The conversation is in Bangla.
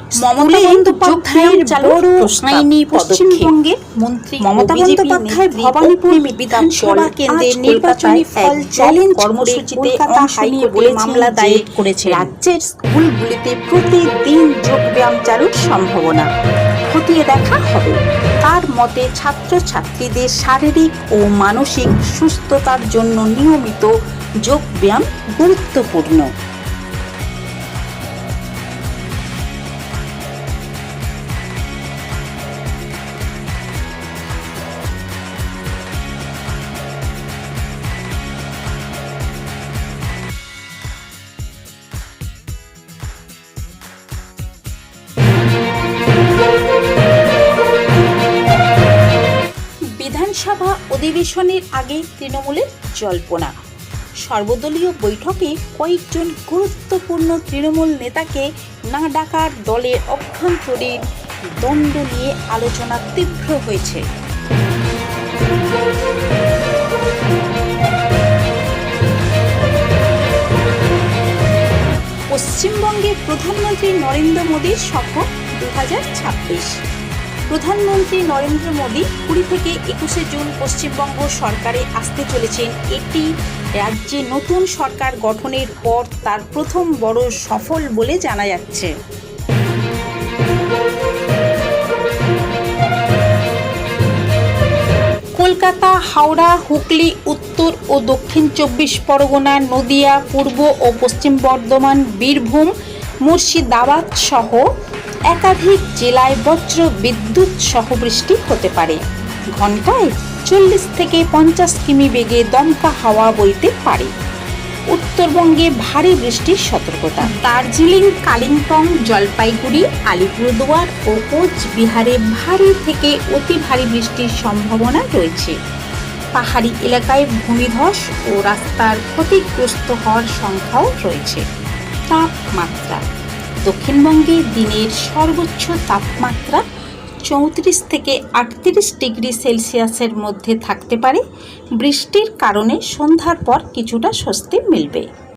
মমতা বন্দ্যোপাধ্যায়ের বড় আইনি পশ্চিমবঙ্গে মন্ত্রী মমতা বন্দ্যোপাধ্যায় ভবানীপুর বিধানসভা কেন্দ্রের নির্বাচনী ফল চ্যালেঞ্জ কর্মসূচিতে অংশ নিয়ে বলে মামলা দায়ের করেছে। রাজ্যের স্কুলগুলিতে প্রতিদিন যোগব্যায়াম চালুর সম্ভাবনা খতিয়ে দেখা হবে। তার মতে ছাত্রছাত্রীদের শারীরিক ও মানসিক সুস্থতার জন্য নিয়মিত যোগব্যায়াম গুরুত্বপূর্ণ। বিধানসভা অধিবেশনের আগে তৃণমূলের জল্পনা। সর্বদলীয় বৈঠকে কয়েকজন গুরুত্বপূর্ণ তৃণমূল নেতাকে না ডাকার দলের অভ্যন্তরীণ দ্বন্দ্ব নিয়ে আলোচনা তীব্র হয়েছে। পশ্চিমবঙ্গে প্রধানমন্ত্রী নরেন্দ্র মোদীর সফর 2026। প্রধানমন্ত্রী নরেন্দ্র মোদী 20 থেকে 21 জুন পশ্চিমবঙ্গ সরকারে আসতে চলেছেন। এটি রাজ্যে নতুন সরকার গঠনের পর তার প্রথম বড় সফর বলে জানা যাচ্ছে। কলকাতা, হাওড়া, হুগলি, উত্তর ও দক্ষিণ 24 পরগনা, নদিয়া, পূর্ব ও পশ্চিম বর্ধমান, বীরভূম, মুর্শিদাবাদ সহ একাধিক জেলায় বজ্র বিদ্যুৎ সহ বৃষ্টি হতে পারে। ঘন্টায় 40 থেকে 50 কিমি বেগে দমকা হাওয়া বইতে পারে। উত্তরবঙ্গে ভারী বৃষ্টির সতর্কতা। দার্জিলিং, কালিম্পং, জলপাইগুড়ি, আলিপুরদুয়ার ও কোচবিহারে ভারী থেকে অতি ভারী বৃষ্টির সম্ভাবনা রয়েছে। পাহাড়ি এলাকায় ভূমিধস ও রাস্তার ক্ষতিগ্রস্ত হওয়ার সংখ্যাও রয়েছে। তাপমাত্রা। দক্ষিণবঙ্গে দিনের সর্বোচ্চ তাপমাত্রা 34 থেকে 38 ডিগ্রি সেলসিয়াসের মধ্যে থাকতে পারে। বৃষ্টির কারণে সন্ধ্যার পর কিছুটা স্বস্তি মিলবে।